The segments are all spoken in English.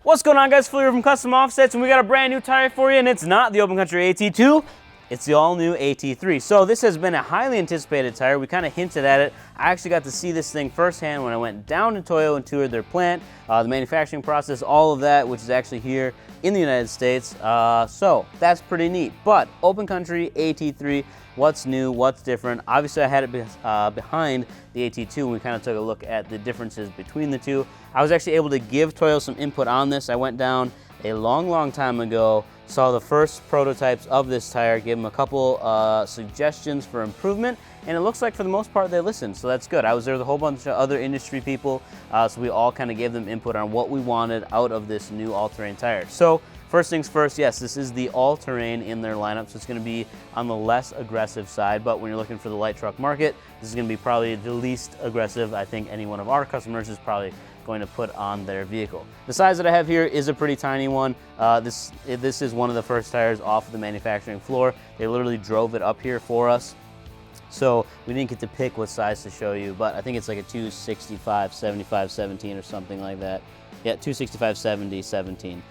What's going on, guys? Phil here from Custom Offsets, and we got a brand new tire for you, and it's not the Open Country ATIII, it's the all-new AT3. So this has been a highly anticipated tire. We kind of hinted at it. I actually got to see this thing firsthand when I went down to Toyo and toured their plant, the manufacturing process, all of that, which is actually here in the United States. So that's pretty neat. But Open Country AT3, what's new, what's different? Obviously, I had it behind the AT2, and we kind of took a look at the differences between the two. I was actually able to give Toyo some input on this. I went down a long time ago, saw the first prototypes of this tire, gave them a couple suggestions for improvement, and it looks like for the most part they listened, so that's good. I was there with a whole bunch of other industry people, so we all kind of gave them input on what we wanted out of this new all-terrain tire. So first things first, yes, this is the all-terrain in their lineup, so it's going to be on the less aggressive side, but when you're looking for the light truck market, this is going to be probably the least aggressive I think any one of our customers is probably going to put on their vehicle. The size that I have here is a pretty tiny one. This is one of the first tires off of the manufacturing floor. They literally drove it up here for us. So we didn't get to pick what size to show you, but I think it's like a 265, 75, 17 or something like that. Yeah, 265, 70, 17.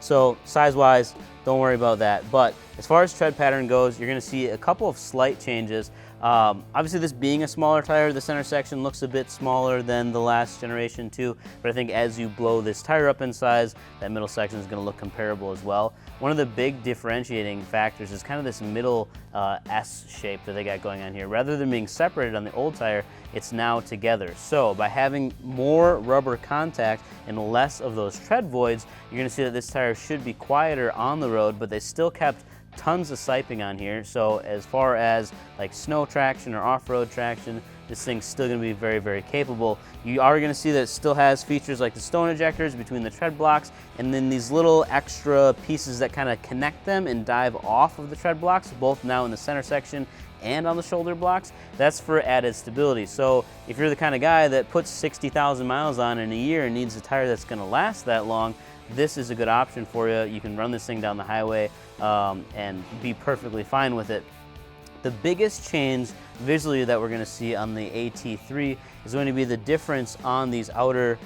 So size-wise, don't worry about that. But as far as tread pattern goes, you're gonna see a couple of slight changes. Obviously, this being a smaller tire, the center section looks a bit smaller than the last generation too, but I think as you blow this tire up in size, that middle section is gonna look comparable as well. One of the big differentiating factors is kind of this middle S shape that they got going on here. Rather than being separated on the old tire, it's now together. So by having more rubber contact and less of those tread voids, you're gonna see that this tire should be quieter on the road, but they still kept tons of siping on here. So as far as like snow traction or off-road traction, this thing's still gonna be very capable. You are gonna see that it still has features like the stone ejectors between the tread blocks, and then these little extra pieces that kind of connect them and dive off of the tread blocks, both now in the center section and on the shoulder blocks. That's for added stability. So if you're the kind of guy that puts 60,000 miles on in a year and needs a tire that's gonna last that long, this is a good option for you. You can run this thing down the highway and be perfectly fine with it. The biggest change visually that we're going to see on the AT3 is going to be the difference on these outer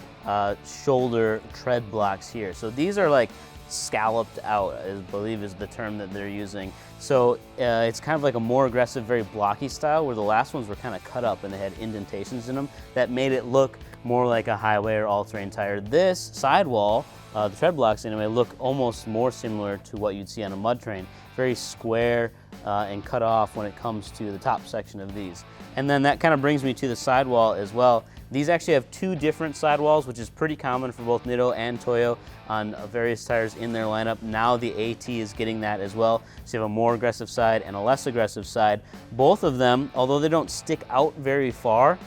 shoulder tread blocks here. So these are like scalloped out, I believe is the term that they're using. So it's kind of like a more aggressive, very blocky style, where the last ones were kind of cut up and they had indentations in them that made it look more like a highway or all-terrain tire. This sidewall, the tread blocks anyway, look almost more similar to what you'd see on a mud train. Very square and cut off when it comes to the top section of these. And then that kind of brings me to the sidewall as well. These actually have two different sidewalls, which is pretty common for both Nitto and Toyo on various tires in their lineup. Now the AT is getting that as well. So you have a more aggressive side and a less aggressive side. Both of them, although they don't stick out very far,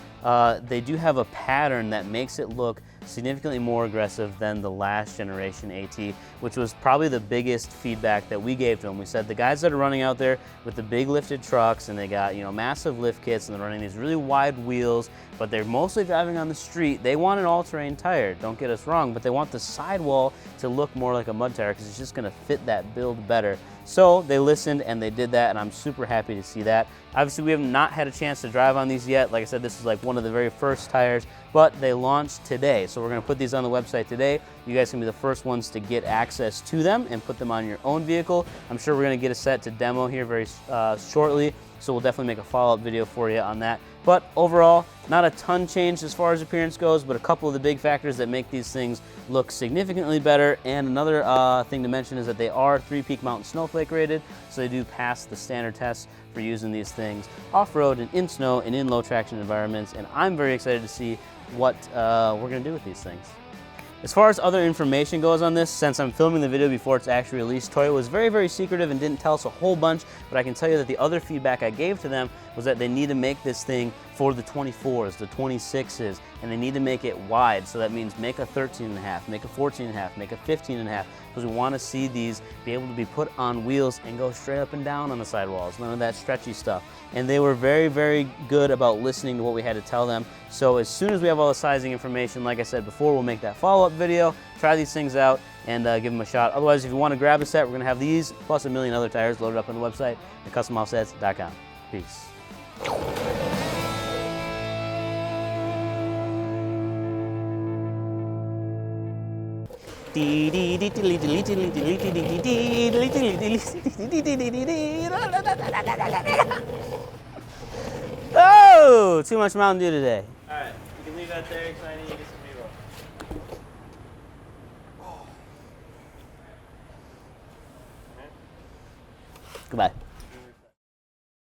they do have a pattern that makes it look significantly more aggressive than the last generation AT, which was probably the biggest feedback that we gave to them. We said the guys that are running out there with the big lifted trucks and they got, you know, massive lift kits and they're running these really wide wheels, but they're mostly driving on the street. They want an all-terrain tire, don't get us wrong, but they want the sidewall to look more like a mud tire because it's just gonna fit that build better. So they listened and they did that, and I'm super happy to see that. Obviously, we have not had a chance to drive on these yet. Like I said, this is like one of the very first tires, but they launched today. So we're gonna put these on the website today. You guys can be the first ones to get access to them and put them on your own vehicle. I'm sure we're gonna get a set to demo here very shortly, so we'll definitely make a follow-up video for you on that. But overall, not a ton changed as far as appearance goes, but a couple of the big factors that make these things look significantly better. And another thing to mention is that they are 3-peak mountain snowflake rated, so they do pass the standard tests for using these things off-road and in snow and in low traction environments. And I'm very excited to see what we're gonna do with these things. As far as other information goes on this, since I'm filming the video before it's actually released, Toyo was very secretive and didn't tell us a whole bunch, but I can tell you that the other feedback I gave to them was that they need to make this thing for the 24s, the 26s, and they need to make it wide. So that means make a 13.5, make a 14.5, make a 15.5, because we want to see these be able to be put on wheels and go straight up and down on the sidewalls, none of that stretchy stuff. And they were very good about listening to what we had to tell them. So as soon as we have all the sizing information, like I said before, we'll make that follow-up video, try these things out, and give them a shot. Otherwise, if you want to grab a set, we're going to have these plus a million other tires loaded up on the website at customoffsets.com. Peace. Oh, too much Mountain Dew today. All right, you can leave that there because I need to get some B-roll. Goodbye.